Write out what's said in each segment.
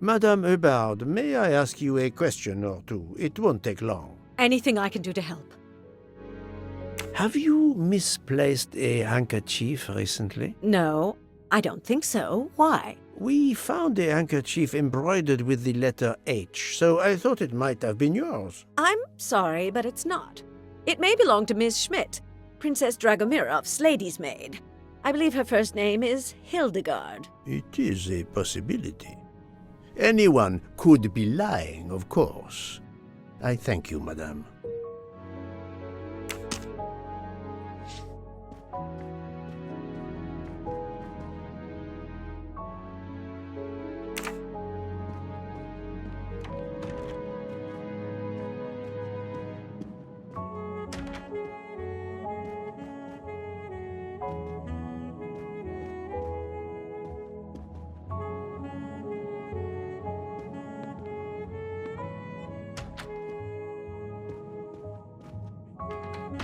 Madame Hubbard, may I ask you a question or two? It won't take long. Anything I can do to help. Have you misplaced a handkerchief recently? No, I don't think so. Why? We found a handkerchief embroidered with the letter H, so I thought it might have been yours. I'm sorry, but it's not. It may belong to Miss Schmidt, Princess Dragomirov's lady's maid. I believe her first name is Hildegard. It is a possibility. Anyone could be lying, of course. I thank you, madame.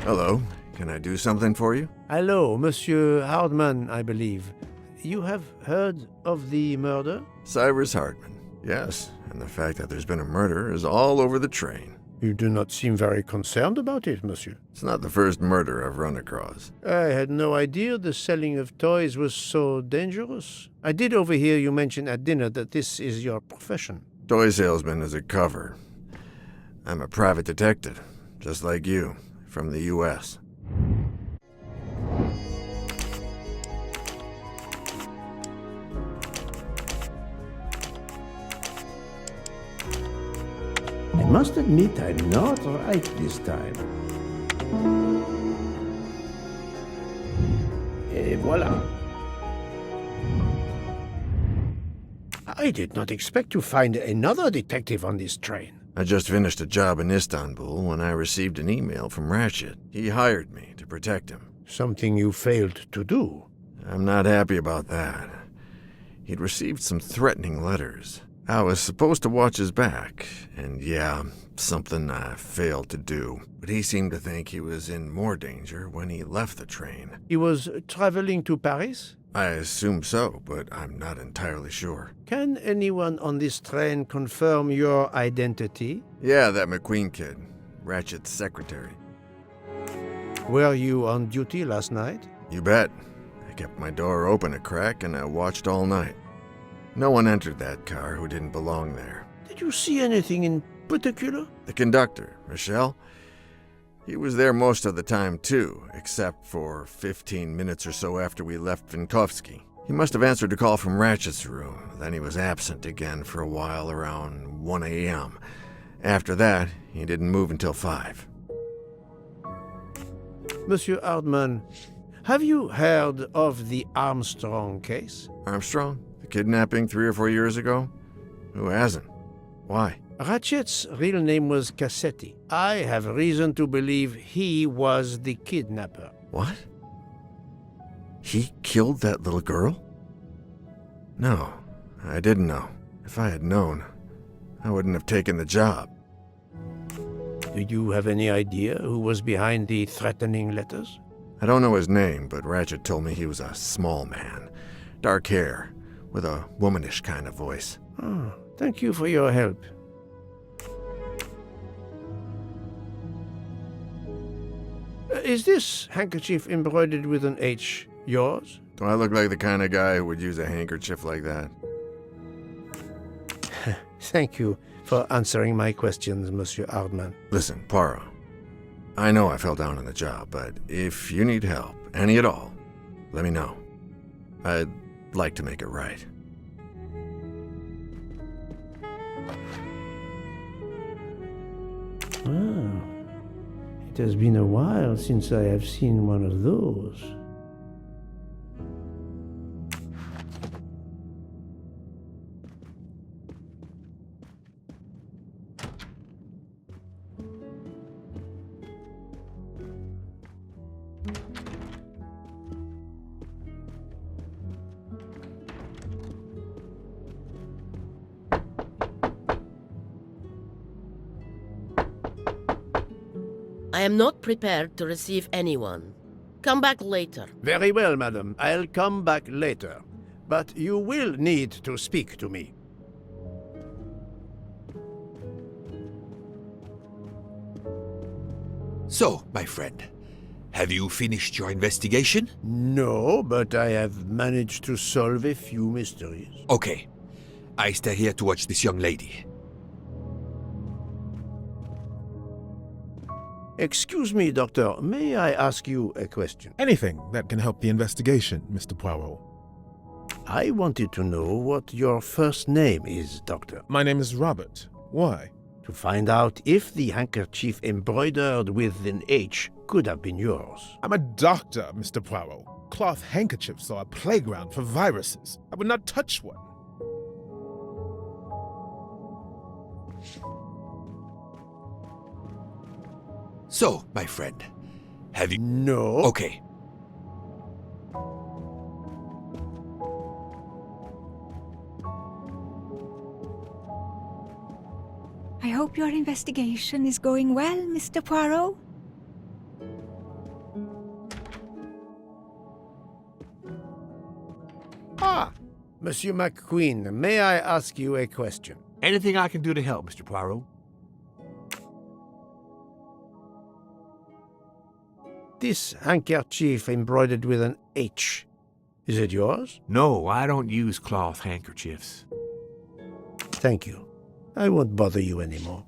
Hello. Can I do something for you? Hello, Monsieur Hardman, I believe. You have heard of the murder? Cyrus Hartman. Yes, and the fact that there's been a murder is all over the train. You do not seem very concerned about it, monsieur. It's not the first murder I've run across. I had no idea the selling of toys was so dangerous. I did overhear you mention at dinner that this is your profession. Toy salesman is a cover. I'm a private detective, just like you, from the U.S. I must admit I'm not right this time. Et voilà. I did not expect to find another detective on this train. I just finished a job in Istanbul when I received an email from Ratchet. He hired me to protect him. Something you failed to do. I'm not happy about that. He'd received some threatening letters. I was supposed to watch his back, and yeah, something I failed to do. But he seemed to think he was in more danger when he left the train. He was traveling to Paris? I assume so, but I'm not entirely sure. Can anyone on this train confirm your identity? Yeah, that McQueen kid, Ratchet's secretary. Were you on duty last night? You bet. I kept my door open a crack and I watched all night. No one entered that car who didn't belong there. Did you see anything in particular? The conductor, Rochelle, he was there most of the time too, except for 15 minutes or so after we left Vinkovsky. He must have answered a call from Ratchet's room, then he was absent again for a while around 1 a.m. After that, he didn't move until 5. Monsieur Hardman, have you heard of the Armstrong case? Armstrong? The kidnapping 3 or 4 years ago? Who hasn't? Why? Ratchet's real name was Cassetti. I have reason to believe he was the kidnapper. What? He killed that little girl? No, I didn't know. If I had known, I wouldn't have taken the job. Do you have any idea who was behind the threatening letters? I don't know his name, but Ratchet told me he was a small man. Dark hair, with a womanish kind of voice. Oh, thank you for your help. Is this handkerchief embroidered with an H yours? Do I look like the kind of guy who would use a handkerchief like that? Thank you for answering my questions, Monsieur Hardman. Listen, Poirot. I know I fell down on the job, but if you need help, any at all, let me know. I'd like to make it right. Ah, it has been a while since I have seen one of those. I am not prepared to receive anyone. Come back later. Very well, madam. I'll come back later. But you will need to speak to me. So, my friend, have you finished your investigation? No, but I have managed to solve a few mysteries. Okay. I stay here to watch this young lady. Excuse me, Doctor. May I ask you a question? Anything that can help the investigation, Mr. Poirot. I wanted to know what your first name is, Doctor. My name is Robert. Why? To find out if the handkerchief embroidered with an H could have been yours. I'm a doctor, Mr. Poirot. Cloth handkerchiefs are a playground for viruses. I would not touch one. So, my friend, have you... No. Okay. I hope your investigation is going well, Mr. Poirot. Ah, Monsieur McQueen, may I ask you a question? Anything I can do to help, Mr. Poirot? This handkerchief embroidered with an H, is it yours? No, I don't use cloth handkerchiefs. Thank you. I won't bother you anymore.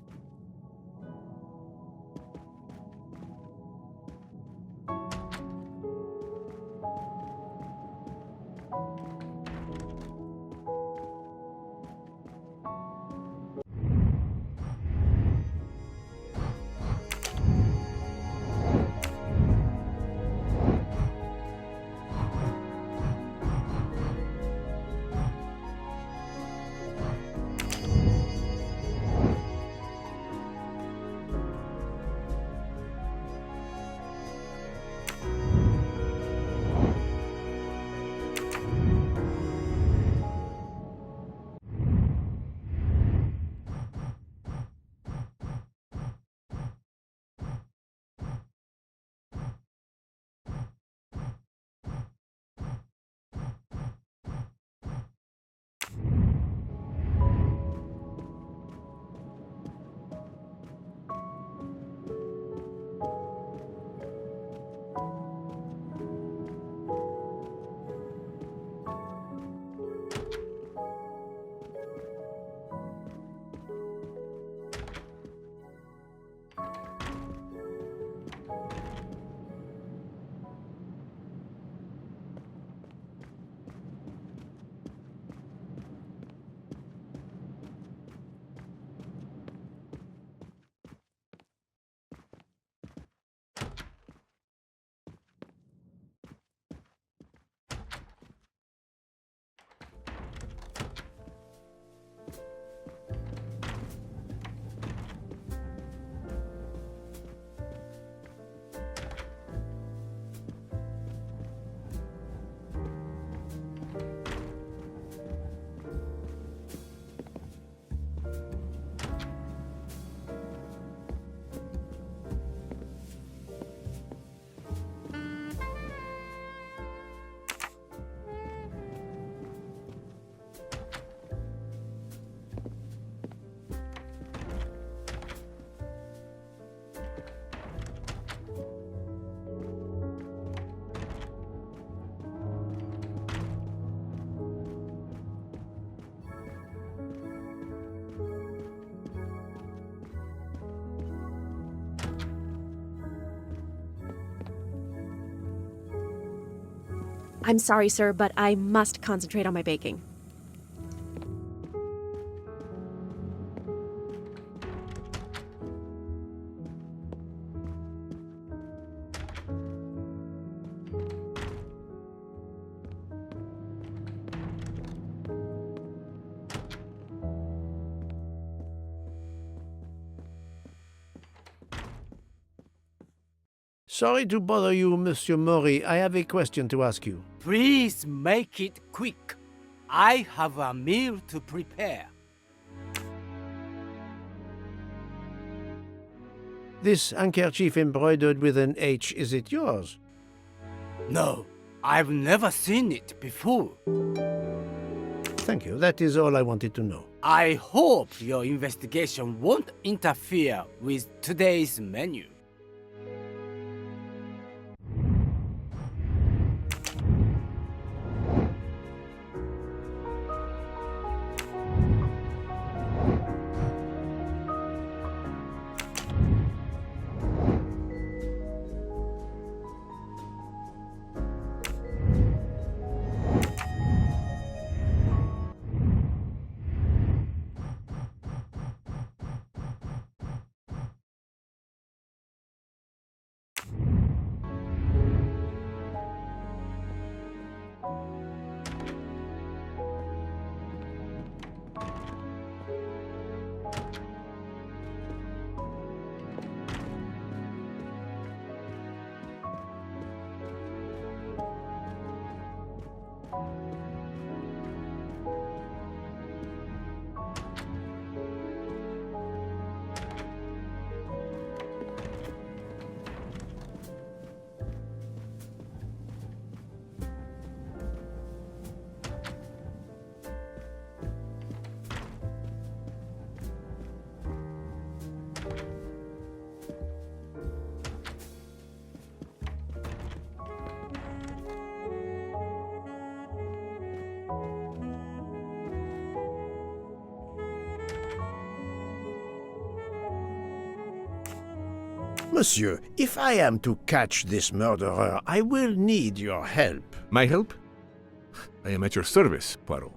I'm sorry, sir, but I must concentrate on my baking. Sorry to bother you, Monsieur Mori. I have a question to ask you. Please make it quick. I have a meal to prepare. This handkerchief embroidered with an H, is it yours? No, I've never seen it before. Thank you. That is all I wanted to know. I hope your investigation won't interfere with today's menu. Monsieur, if I am to catch this murderer, I will need your help. My help? I am at your service, Poirot.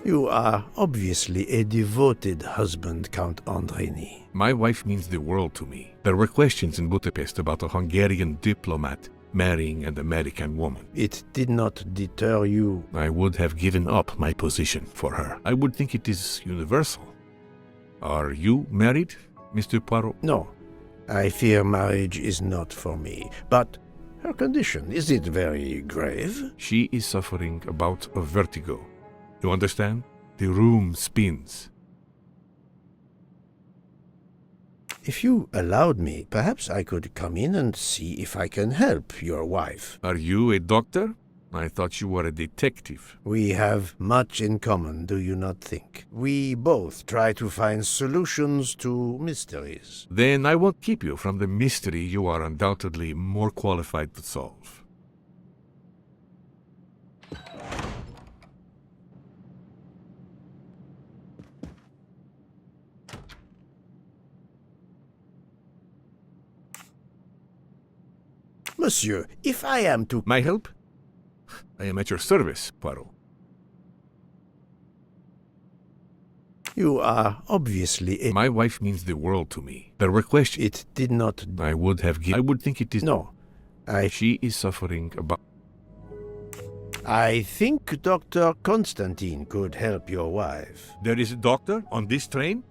You are obviously a devoted husband, Count Andrini. My wife means the world to me. There were questions in Budapest about a Hungarian diplomat marrying an American woman. It did not deter you. I would have given up my position for her. I would think it is universal. Are you married, Mr. Poirot? No, I fear marriage is not for me. But her condition, is it very grave? She is suffering a bout of vertigo. You understand? The room spins. If you allowed me, perhaps I could come in and see if I can help your wife. Are you a doctor? I thought you were a detective. We have much in common, do you not think? We both try to find solutions to mysteries. Then I won't keep you from the mystery you are undoubtedly more qualified to solve. Monsieur, if I am to... My help? I am at your service, Poirot. You are obviously a... My wife means the world to me. There were questions. It did not... I would have given... I would think it is... No, She is suffering about... I think Dr. Constantine could help your wife. There is a doctor on this train?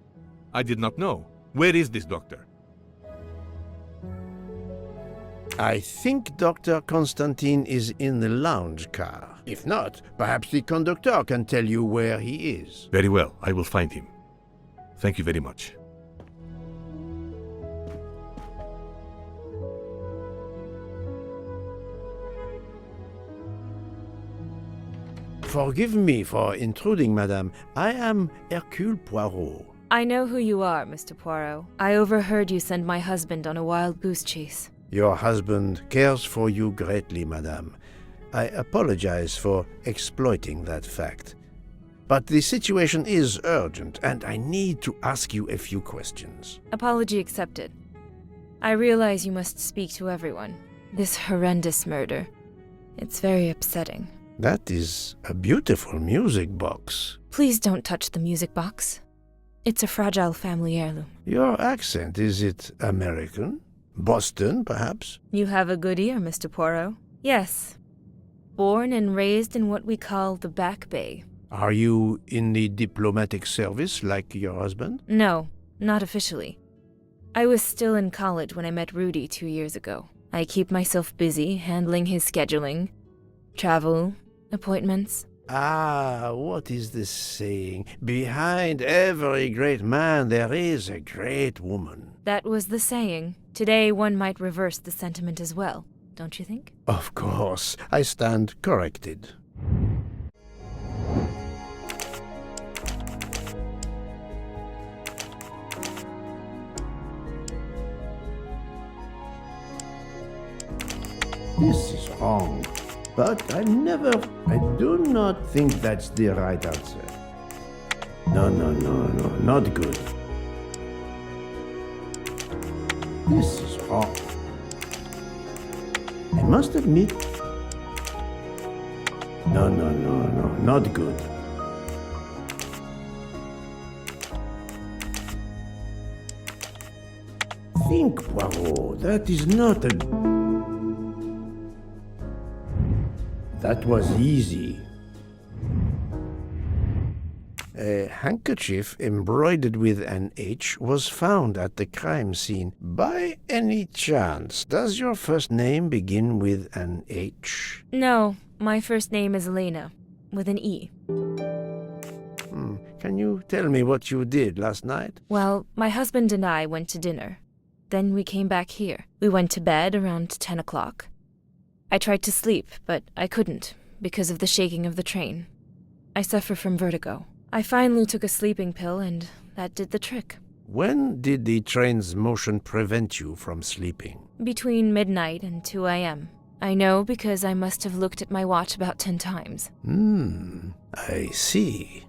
I did not know. Where is this doctor? I think Dr. Constantine is in the lounge car. If not, perhaps the conductor can tell you where he is. Very well, I will find him. Thank you very much. Forgive me for intruding, madame. I am Hercule Poirot. I know who you are, Mr. Poirot. I overheard you send my husband on a wild goose chase. Your husband cares for you greatly, madame. I apologize for exploiting that fact. but the situation is urgent, and I need to ask you a few questions. Apology accepted. I realize you must speak to everyone. This horrendous murder. It's very upsetting. That is a beautiful music box. Please don't touch the music box. It's a fragile family heirloom. Your accent, is it American? Boston, perhaps? You have a good ear, Mr. Poirot. Yes. Born and raised in what we call the Back Bay. Are you in the diplomatic service like your husband? No, not officially. I was still in college when I met Rudy 2 years ago. I keep myself busy handling his scheduling, travel, appointments. Ah, what is the saying? Behind every great man there is a great woman. That was the saying. Today one might reverse the sentiment as well, don't you think? Of course, I stand corrected. This is wrong. But I do not think that's the right answer. No, not good. This is wrong. I must admit. No, not good. Think, Poirot, that is not a... That was easy. A handkerchief embroidered with an H was found at the crime scene. By any chance, does your first name begin with an H? No, my first name is Elena, with an E. Can you tell me what you did last night? Well, my husband and I went to dinner. Then we came back here. We went to bed around 10 o'clock. I tried to sleep, but I couldn't, because of the shaking of the train. I suffer from vertigo. I finally took a sleeping pill, and that did the trick. When did the train's motion prevent you from sleeping? Between midnight and 2 a.m. I know because I must have looked at my watch about 10 times. I see.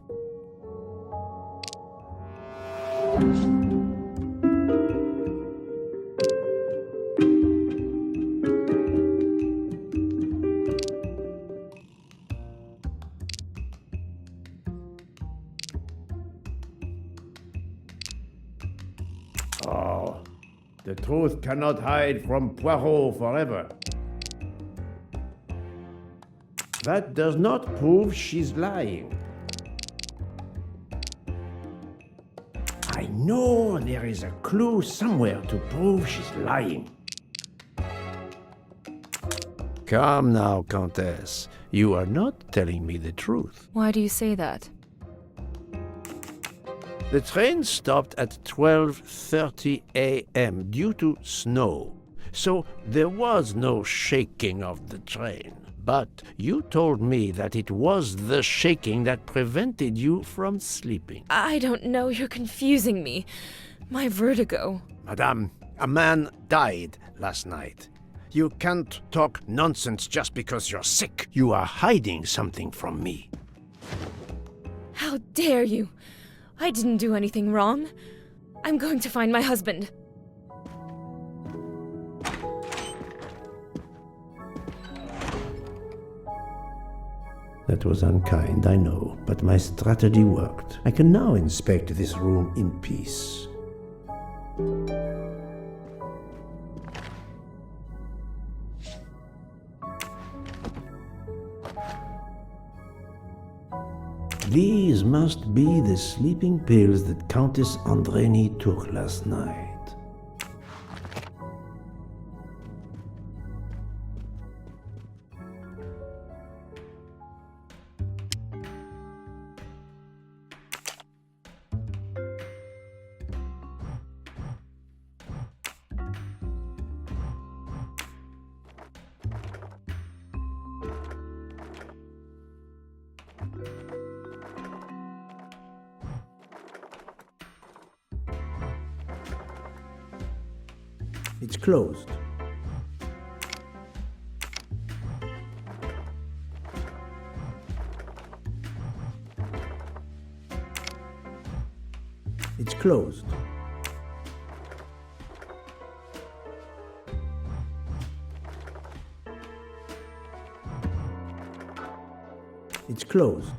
Oh, the truth cannot hide from Poirot forever. That does not prove she's lying. I know there is a clue somewhere to prove she's lying. Calm now, Countess. You are not telling me the truth. Why do you say that? The train stopped at 12:30 a.m. due to snow, so there was no shaking of the train. But you told me that it was the shaking that prevented you from sleeping. I don't know, you're confusing me. My vertigo. Madame, a man died last night. You can't talk nonsense just because you're sick. You are hiding something from me. How dare you! I didn't do anything wrong. I'm going to find my husband. That was unkind, I know, but my strategy worked. I can now inspect this room in peace. These must be the sleeping pills that Countess Andreni took last night. It's closed. It's closed. It's closed.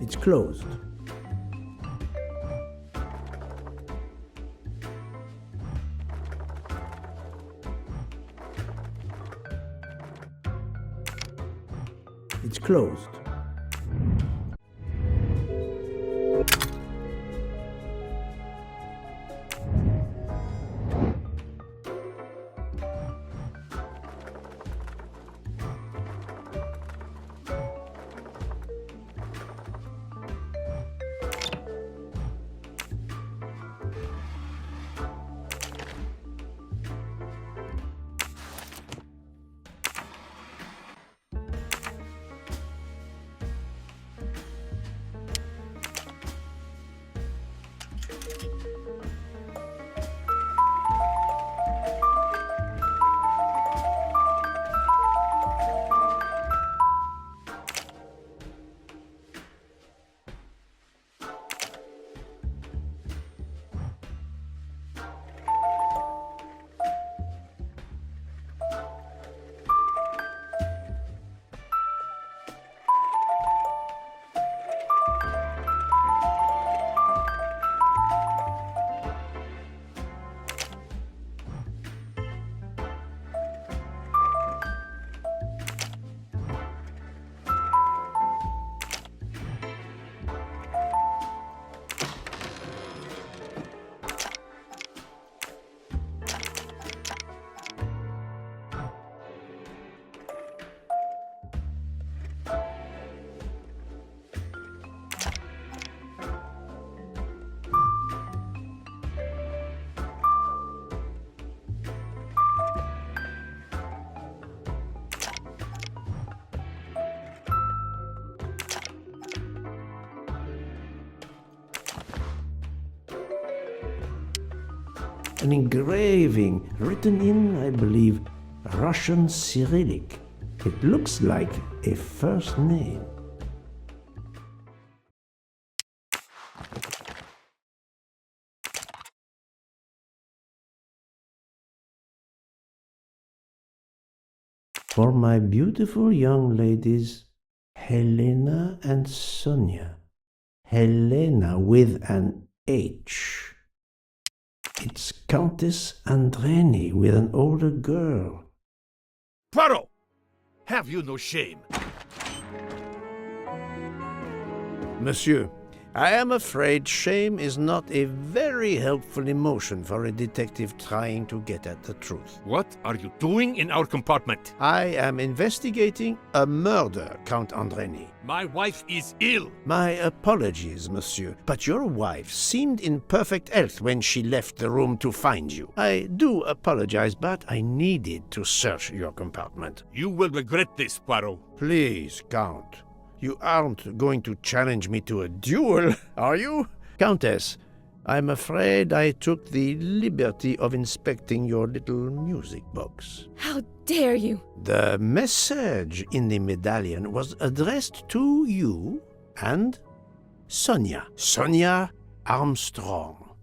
It's closed. It's closed. An engraving written in, I believe, Russian Cyrillic. It looks like a first name. For my beautiful young ladies, Helena and Sonia. Helena with an H. It's Countess Andreni with an older girl. Poirot! Have you no shame? Monsieur, I am afraid shame is not a very helpful emotion for a detective trying to get at the truth. What are you doing in our compartment? I am investigating a murder, Count Andreni. My wife is ill. My apologies, monsieur, but your wife seemed in perfect health when she left the room to find you. I do apologize, but I needed to search your compartment. You will regret this, Poirot. Please, Count. You aren't going to challenge me to a duel, are you? Countess, I'm afraid I took the liberty of inspecting your little music box. How dare you? The message in the medallion was addressed to you and Sonia. Sonia Armstrong,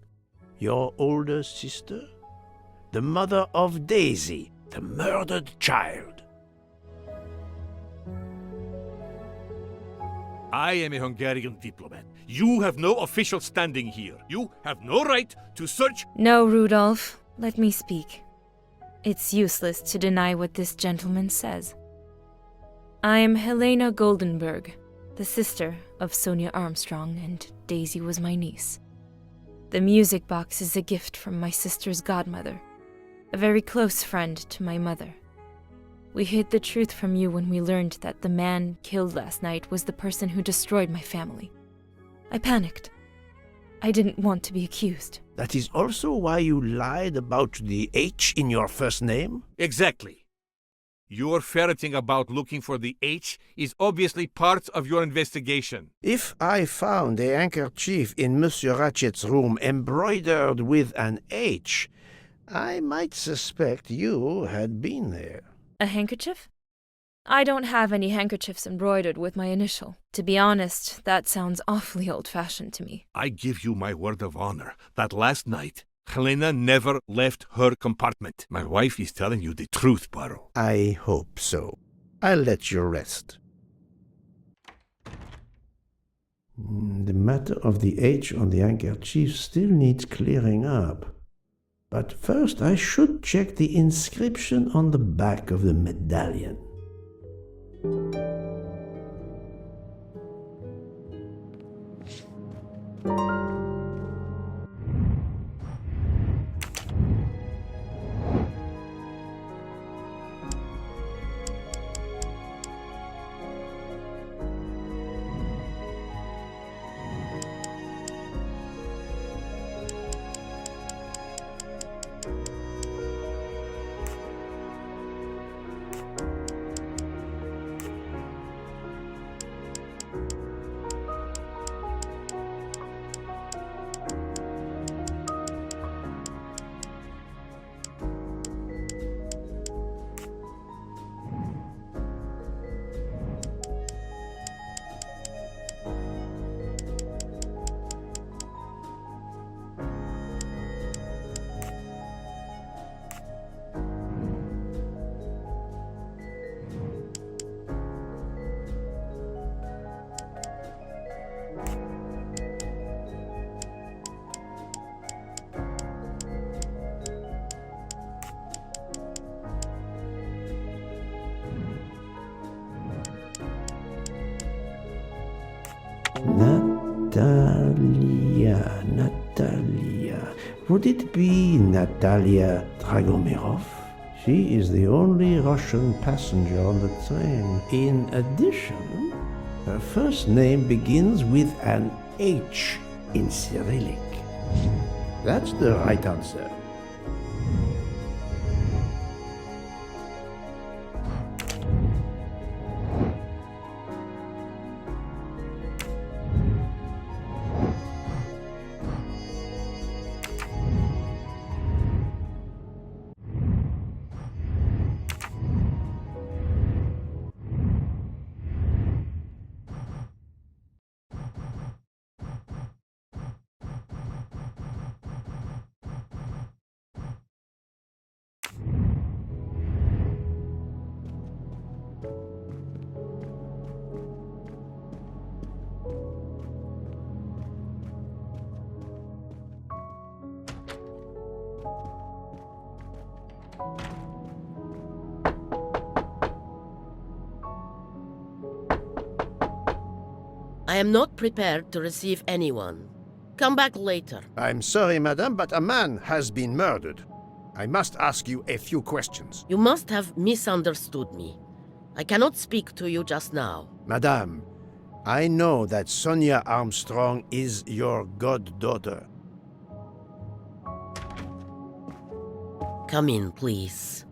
your older sister, the mother of Daisy, the murdered child. I am a Hungarian diplomat. You have no official standing here. You have no right to search. No, Rudolph. Let me speak. It's useless to deny what this gentleman says. I am Helena Goldenberg, the sister of Sonia Armstrong, and Daisy was my niece. The music box is a gift from my sister's godmother, a very close friend to my mother. We hid the truth from you when we learned that the man killed last night was the person who destroyed my family. I panicked. I didn't want to be accused. That is also why you lied about the H in your first name? Exactly. Your ferreting about looking for the H is obviously part of your investigation. If I found a handkerchief in Monsieur Ratchet's room embroidered with an H, I might suspect you had been there. A handkerchief? I don't have any handkerchiefs embroidered with my initial. To be honest, that sounds awfully old-fashioned to me. I give you my word of honor that last night, Helena never left her compartment. My wife is telling you the truth, Poirot. I hope so. I'll let you rest. The matter of the H on the handkerchief still needs clearing up. But first I should check the inscription on the back of the medallion. Natalia. Would it be Natalia Dragomirov? She is the only Russian passenger on the train. In addition, her first name begins with an H in Cyrillic. That's the right answer. I am not prepared to receive anyone. Come back later. I'm sorry, madame, but a man has been murdered. I must ask you a few questions. You must have misunderstood me. I cannot speak to you just now. Madame, I know that Sonia Armstrong is your goddaughter. Come in, please.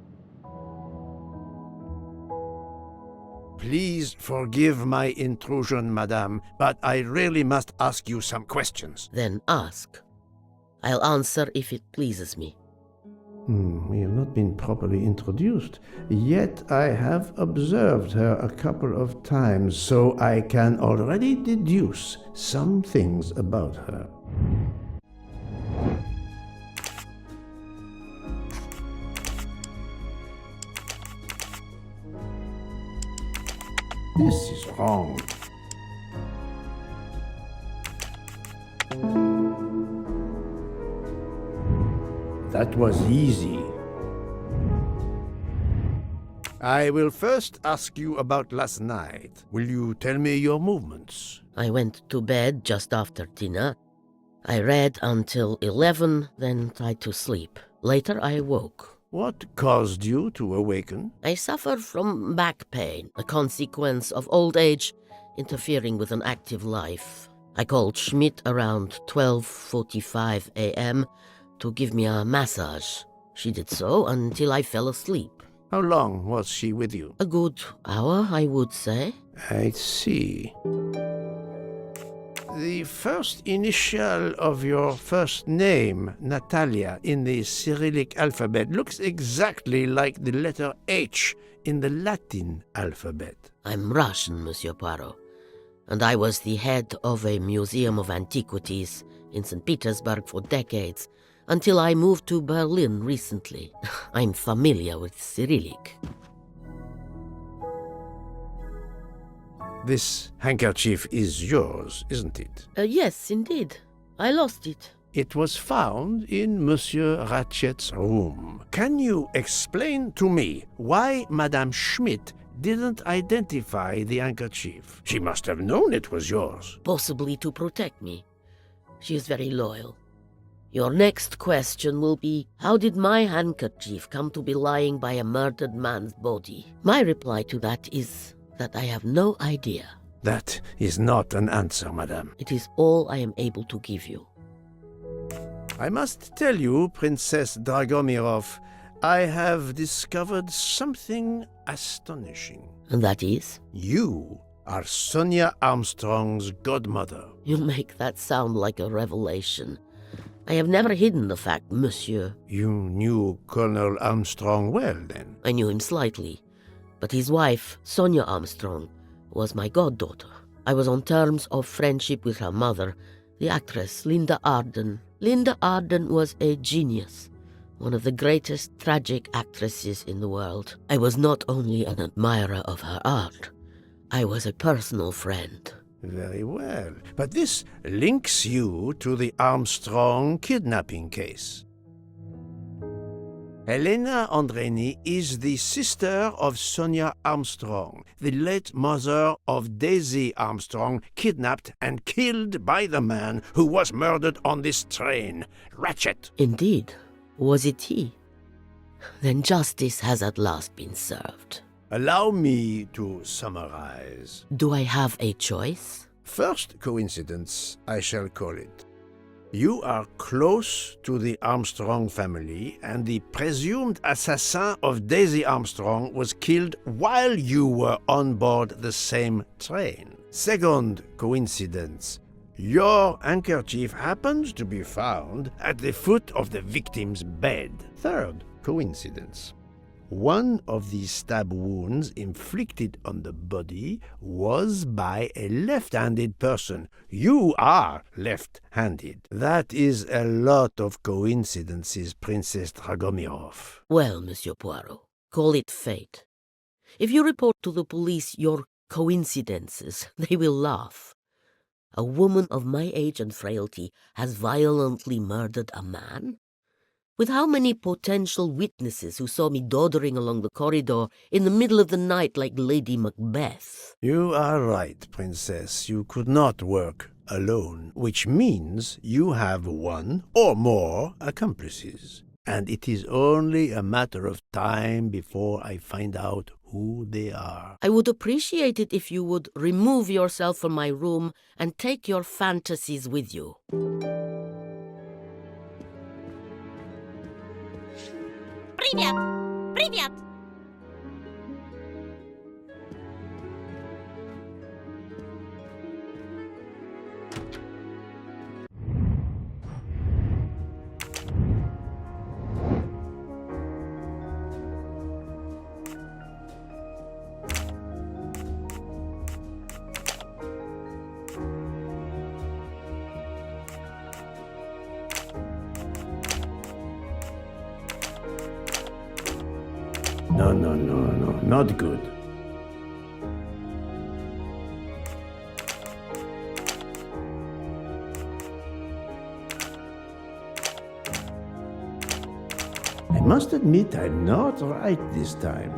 Please forgive my intrusion, madame, but I really must ask you some questions. Then ask. I'll answer if it pleases me. We have not been properly introduced, yet I have observed her a couple of times, so I can already deduce some things about her. This is wrong. That was easy. I will first ask you about last night. Will you tell me your movements? I went to bed just after dinner. I read until 11, then tried to sleep. Later I woke. What caused you to awaken? I suffer from back pain, a consequence of old age interfering with an active life. I called Schmidt around 12:45 a.m. to give me a massage. She did so until I fell asleep. How long was she with you? A good hour, I would say. I see. The first initial of your first name, Natalia, in the Cyrillic alphabet looks exactly like the letter H in the Latin alphabet. I'm Russian, Monsieur Poirot, and I was the head of a museum of antiquities in St. Petersburg for decades, until I moved to Berlin recently. I'm familiar with Cyrillic. This handkerchief is yours, isn't it? Yes, indeed. I lost it. It was found in Monsieur Ratchet's room. Can you explain to me why Madame Schmidt didn't identify the handkerchief? She must have known it was yours. Possibly to protect me. She is very loyal. Your next question will be, how did my handkerchief come to be lying by a murdered man's body? My reply to that is that I have no idea. That is not an answer, madame. It is all I am able to give you. I must tell you, Princess Dragomirov, I have discovered something astonishing. And that is? You are Sonia Armstrong's godmother. You make that sound like a revelation. I have never hidden the fact, monsieur. You knew Colonel Armstrong well, then? I knew him slightly. But his wife, Sonia Armstrong, was my goddaughter. I was on terms of friendship with her mother, the actress Linda Arden. Linda Arden was a genius, one of the greatest tragic actresses in the world. I was not only an admirer of her art, I was a personal friend. Very well. But this links you to the Armstrong kidnapping case. Elena Andreni is the sister of Sonia Armstrong, the late mother of Daisy Armstrong, kidnapped and killed by the man who was murdered on this train, Ratchet. Indeed. Was it he? Then justice has at last been served. Allow me to summarize. Do I have a choice? First coincidence, I shall call it. You are close to the Armstrong family, and the presumed assassin of Daisy Armstrong was killed while you were on board the same train. Second coincidence. Your handkerchief happens to be found at the foot of the victim's bed. Third coincidence. One of the stab wounds inflicted on the body was by a left-handed person. You are left-handed. That is a lot of coincidences, Princess Dragomirov. Well, Monsieur Poirot, call it fate. If you report to the police your coincidences, they will laugh. A woman of my age and frailty has violently murdered a man? With how many potential witnesses who saw me doddering along the corridor in the middle of the night like Lady Macbeth? You are right, Princess. You could not work alone, which means you have one or more accomplices. And it is only a matter of time before I find out who they are. I would appreciate it if you would remove yourself from my room and take your fantasies with you. Привет! Привет! No, not good. I must admit I'm not right this time.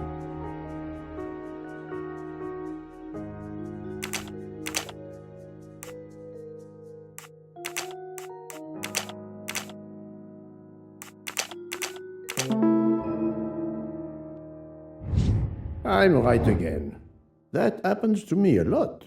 I'm right again. That happens to me a lot.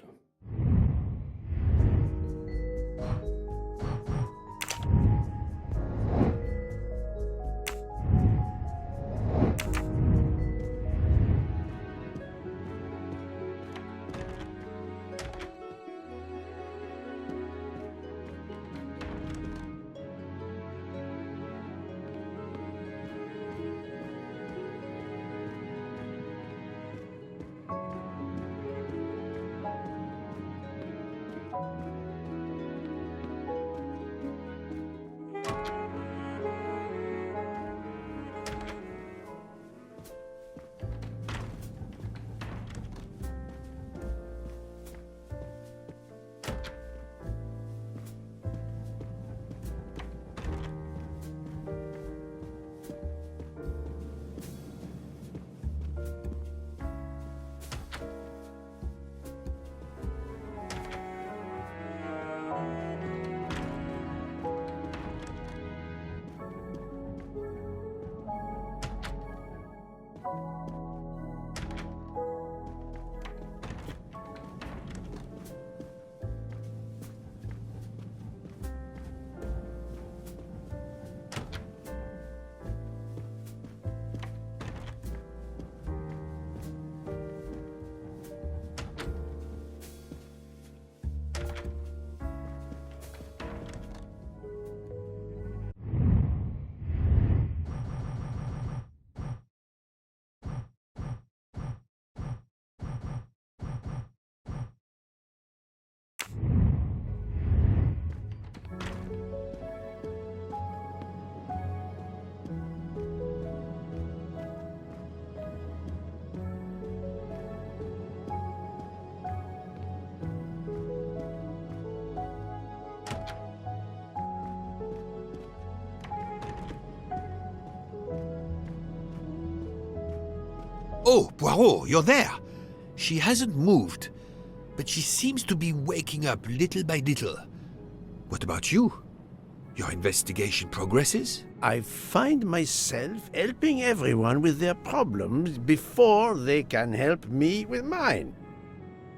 Oh, Poirot, you're there. She hasn't moved, but she seems to be waking up little by little. What about you? Your investigation progresses? I find myself helping everyone with their problems before they can help me with mine.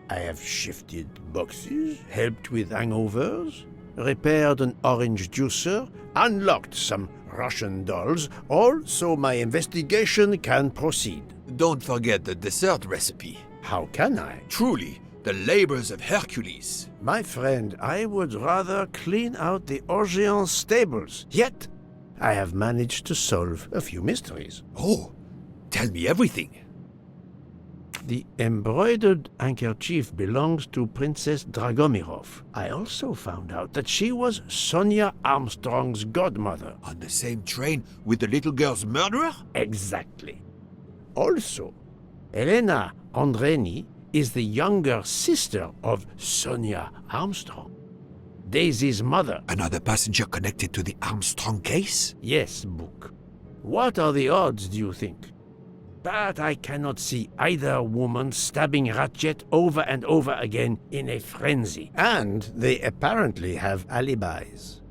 I have shifted boxes, helped with hangovers, repaired an orange juicer, unlocked some Russian dolls, all so my investigation can proceed. Don't forget the dessert recipe. How can I? Truly, the labors of Hercules. My friend, I would rather clean out the Orient stables. Yet, I have managed to solve a few mysteries. Oh, tell me everything. The embroidered handkerchief belongs to Princess Dragomirov. I also found out that she was Sonia Armstrong's godmother. On the same train with the little girl's murderer? Exactly. Also, Elena Andreni is the younger sister of Sonia Armstrong, Daisy's mother. Another passenger connected to the Armstrong case? Yes, Book. What are the odds, do you think? But I cannot see either woman stabbing Ratchet over and over again in a frenzy. And they apparently have alibis.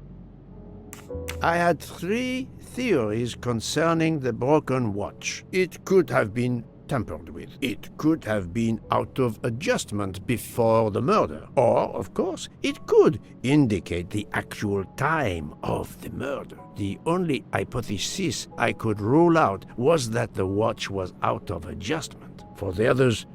I had 3 theories concerning the broken watch. It could have been tampered with. It could have been out of adjustment before the murder. Or, of course, it could indicate the actual time of the murder. The only hypothesis I could rule out was that the watch was out of adjustment. For the others,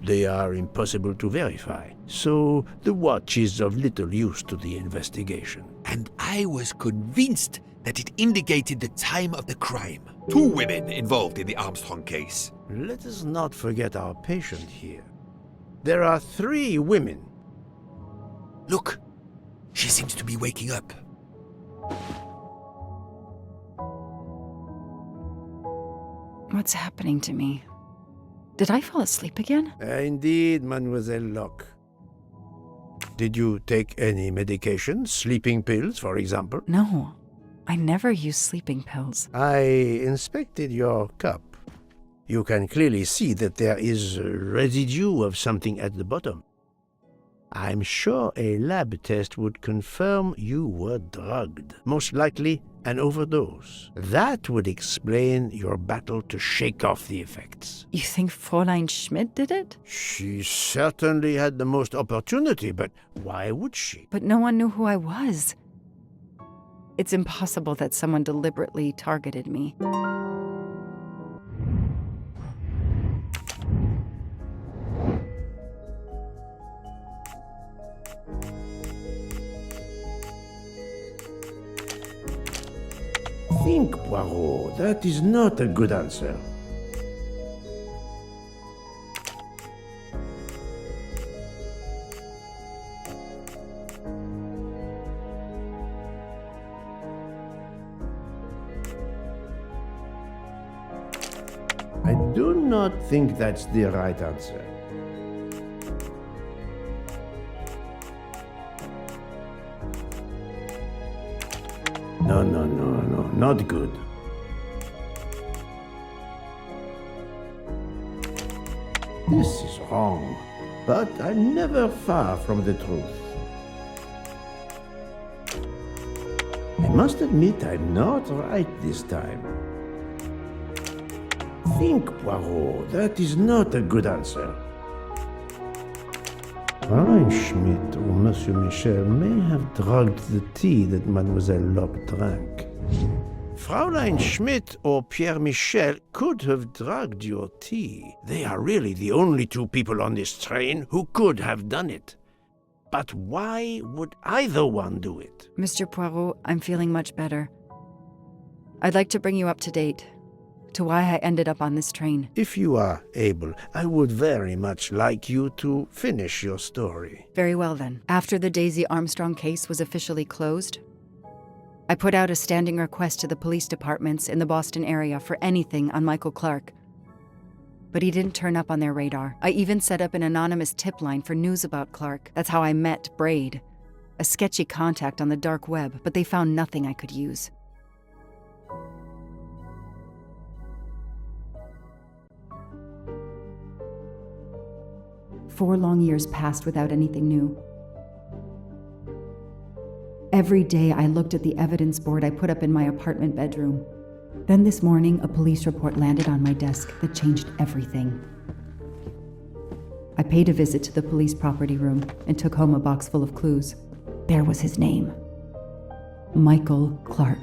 they are impossible to verify. So the watch is of little use to the investigation. And I was convinced that it indicated the time of the crime. 2 women involved in the Armstrong case. Let us not forget our patient here. There are 3 women. Look, she seems to be waking up. What's happening to me? Did I fall asleep again? Indeed, Mademoiselle Locke. Did you take any medication? Sleeping pills, for example? No, I never use sleeping pills. I inspected your cup. You can clearly see that there is a residue of something at the bottom. I'm sure a lab test would confirm you were drugged. Most likely an overdose. That would explain your battle to shake off the effects. You think Fräulein Schmidt did it? She certainly had the most opportunity, but why would she? But no one knew who I was. It's impossible that someone deliberately targeted me. Think, Poirot. That is not a good answer. I do not think that's the right answer. No, not good. This is wrong, but I'm never far from the truth. I must admit I'm not right this time. Think, Poirot, that is not a good answer. Fräulein Schmidt or Monsieur Michel may have drugged the tea that Mademoiselle Locke drank. Fräulein Schmidt or Pierre Michel could have drugged your tea. They are really the only 2 people on this train who could have done it. But why would either one do it? Mr. Poirot, I'm feeling much better. I'd like to bring you up to date to why I ended up on this train. If you are able, I would very much like you to finish your story. Very well then. After the Daisy Armstrong case was officially closed, I put out a standing request to the police departments in the Boston area for anything on Michael Clark. But he didn't turn up on their radar. I even set up an anonymous tip line for news about Clark. That's how I met Braid, a sketchy contact on the dark web, but they found nothing I could use. 4 long years passed without anything new. Every day I looked at the evidence board I put up in my apartment bedroom. Then this morning, a police report landed on my desk that changed everything. I paid a visit to the police property room and took home a box full of clues. There was his name. Michael Clark.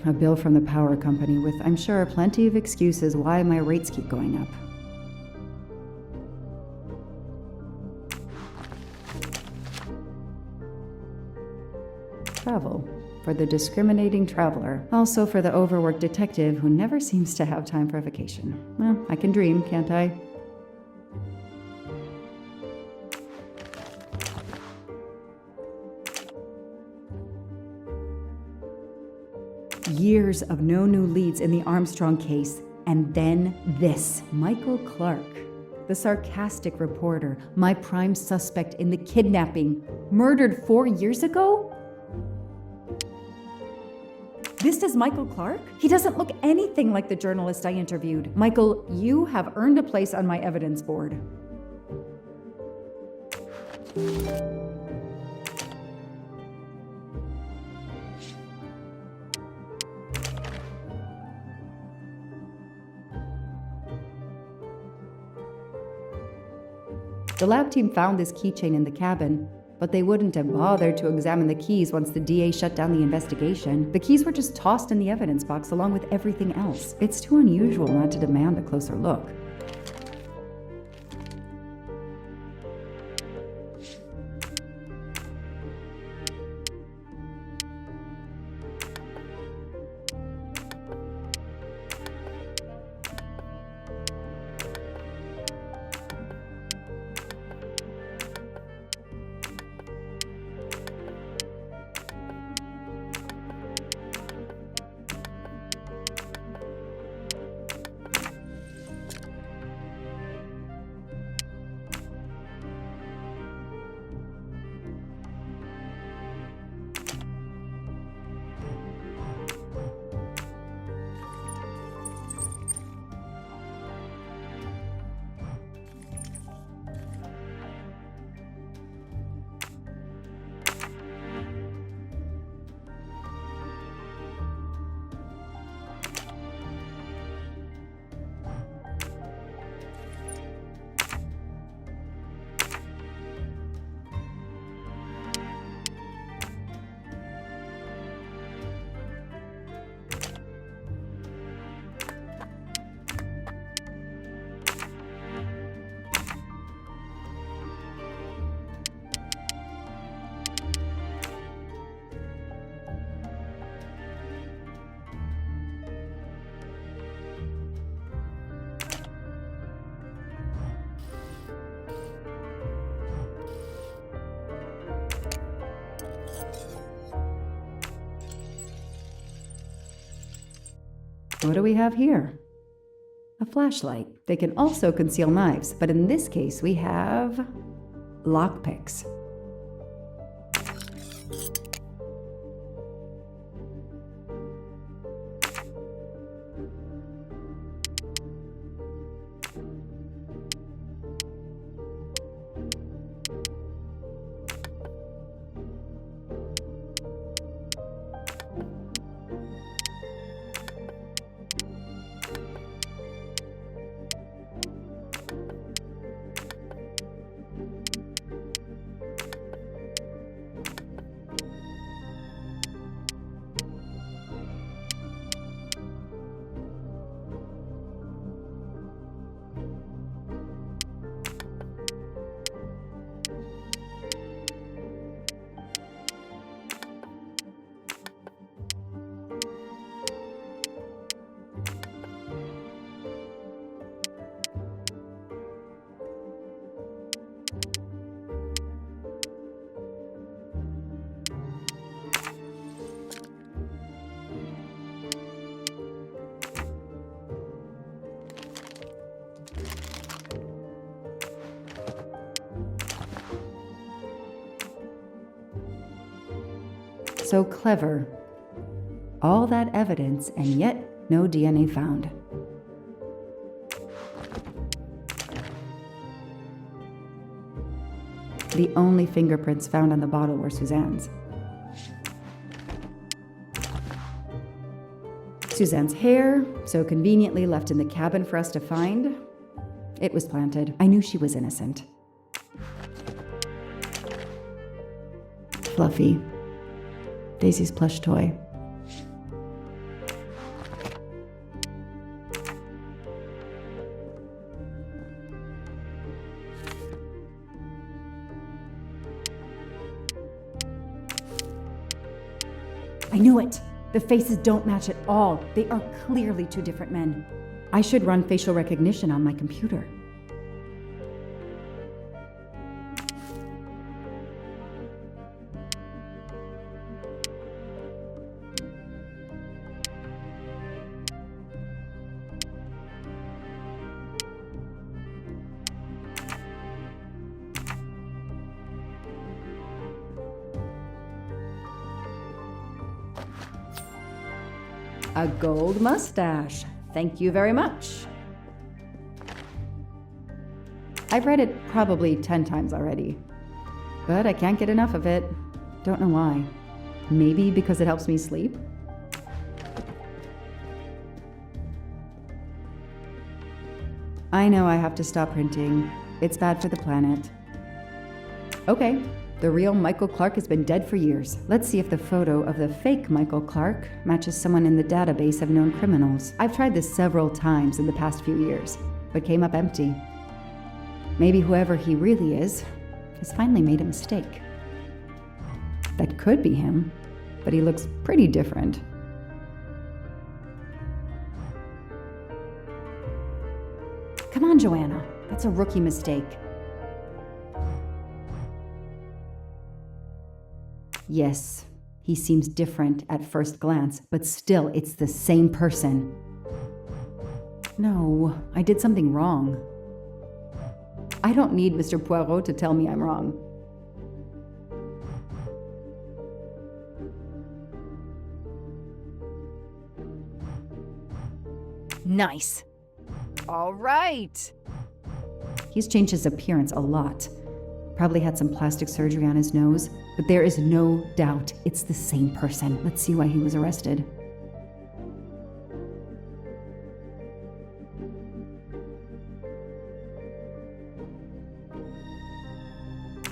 A bill from the power company with, I'm sure, plenty of excuses why my rates keep going up. Travel. For the discriminating traveler. Also for the overworked detective who never seems to have time for a vacation. Well, I can dream, can't I? Years of no new leads in the Armstrong case, and then this. Michael Clark, the sarcastic reporter, my prime suspect in the kidnapping, murdered 4 years ago? This is Michael Clark? He doesn't look anything like the journalist I interviewed. Michael, you have earned a place on my evidence board. The lab team found this keychain in the cabin, but they wouldn't have bothered to examine the keys once the DA shut down the investigation. The keys were just tossed in the evidence box along with everything else. It's too unusual not to demand a closer look. What do we have here? A flashlight. They can also conceal knives, but in this case we have lockpicks. So clever. All that evidence, and yet no DNA found. The only fingerprints found on the bottle were Suzanne's. Suzanne's hair, so conveniently left in the cabin for us to find. It was planted. I knew she was innocent. Fluffy. Daisy's plush toy. I knew it! The faces don't match at all. They are clearly two different men. I should run facial recognition on my computer. A gold mustache. Thank you very much. I've read it probably 10 times already, but I can't get enough of it. Don't know why. Maybe because it helps me sleep? I know I have to stop printing. It's bad for the planet. Okay. The real Michael Clark has been dead for years. Let's see if the photo of the fake Michael Clark matches someone in the database of known criminals. I've tried this several times in the past few years, but came up empty. Maybe whoever he really is has finally made a mistake. That could be him, but he looks pretty different. Come on, Joanna. That's a rookie mistake. Yes, he seems different at first glance, but still, it's the same person. No, I did something wrong. I don't need Mr. Poirot to tell me I'm wrong. Nice. All right. He's changed his appearance a lot. Probably had some plastic surgery on his nose, but there is no doubt it's the same person. Let's see why he was arrested.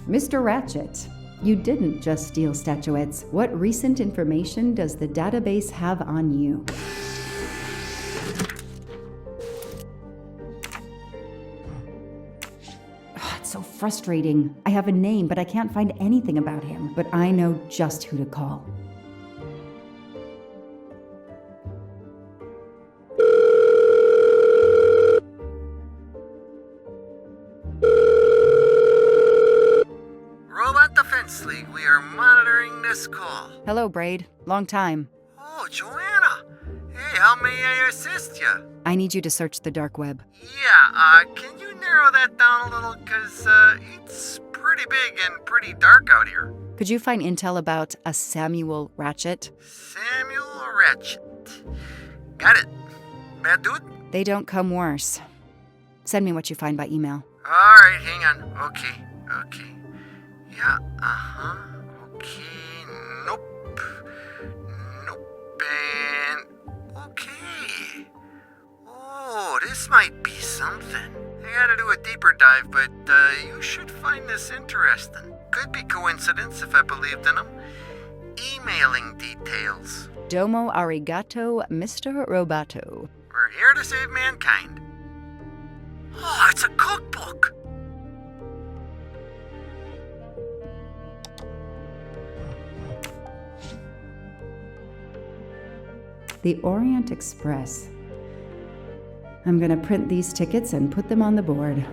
Mr. Ratchet, you didn't just steal statuettes. What recent information does the database have on you? So frustrating. I have a name, but I can't find anything about him. But I know just who to call. Robot Defense League, we are monitoring this call. Hello, Braid. Long time. Oh, Joanna. Hey, how may I assist you? I need you to search the dark web. Yeah, can you narrow that down a little? Because it's pretty big and pretty dark out here. Could you find intel about a Samuel Ratchet? Samuel Ratchet. Got it. Bad dude? They don't come worse. Send me what you find by email. Alright, hang on. Okay. Yeah, Okay, nope. And okay. Oh, this might be something. I gotta do a deeper dive, but you should find this interesting. Could be coincidence if I believed in them. Emailing details. Domo arigato, Mr. Roboto. We're here to save mankind. Oh, it's a cookbook. The Orient Express. I'm gonna print these tickets and put them on the board.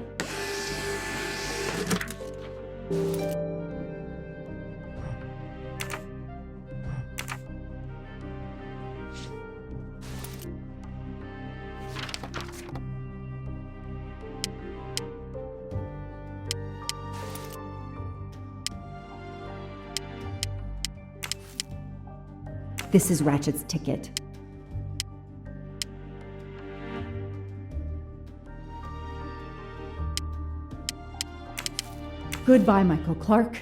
This is Ratchet's ticket. Goodbye, Michael Clark.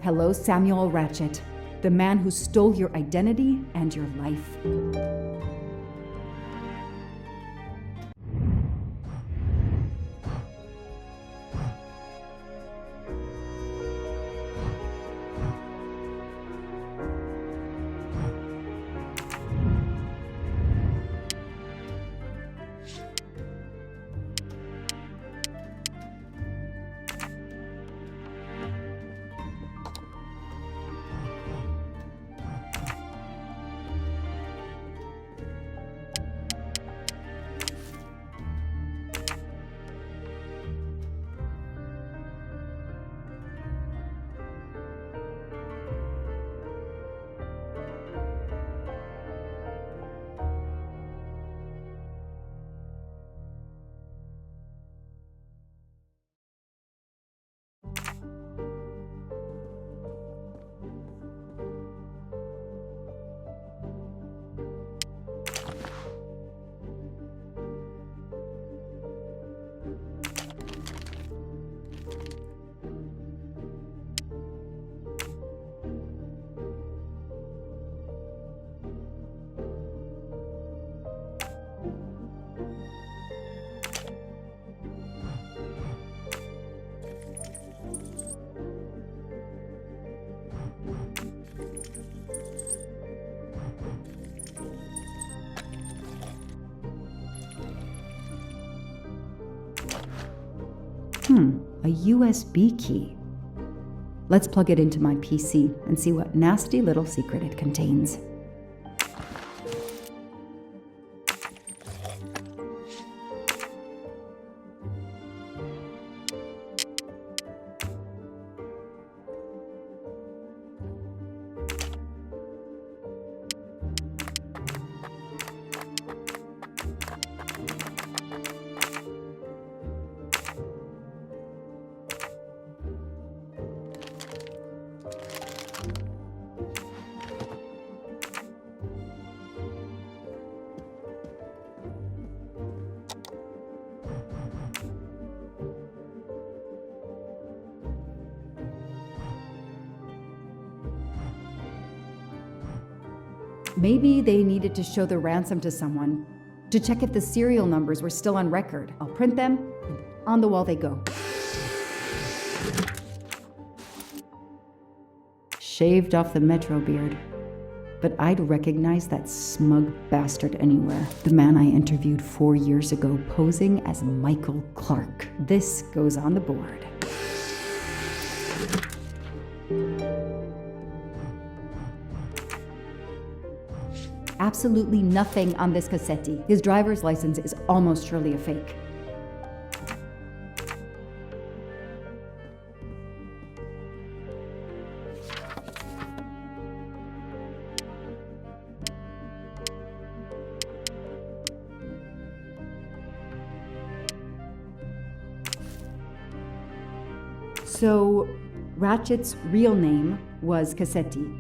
Hello, Samuel Ratchet, the man who stole your identity and your life. A USB key. Let's plug it into my PC and see what nasty little secret it contains. Maybe they needed to show the ransom to someone to check if the serial numbers were still on record. I'll print them, and on the wall they go. Shaved off the Metro beard. But I'd recognize that smug bastard anywhere. The man I interviewed 4 years ago posing as Michael Clark. This goes on the board. Absolutely nothing on this Cassetti. His driver's license is almost surely a fake. So, Ratchet's real name was Cassetti.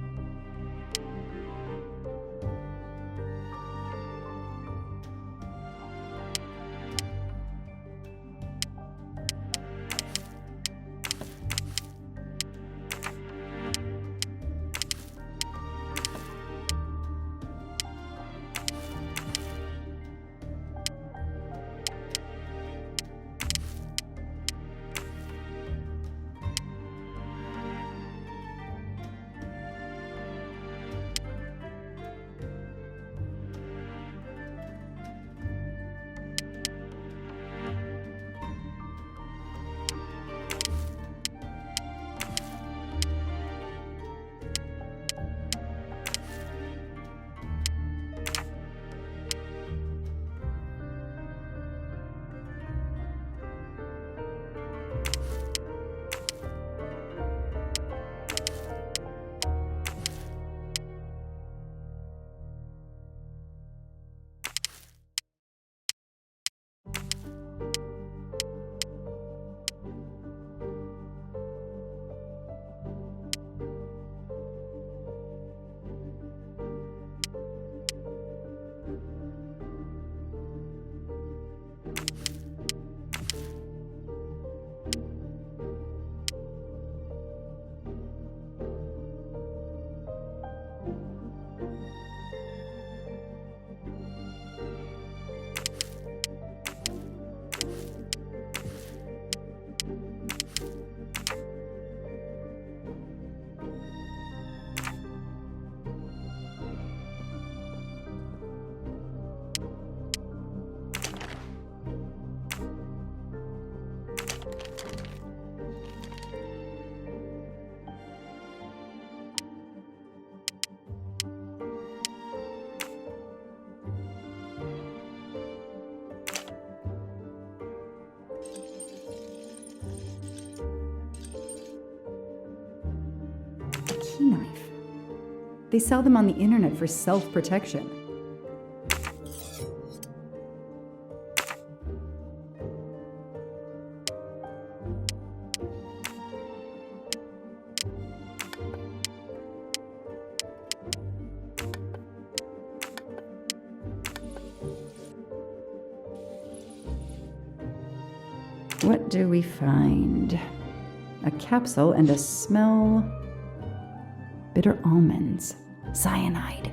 They sell them on the internet for self-protection. What do we find? A capsule and a smell. Bitter almonds. Cyanide.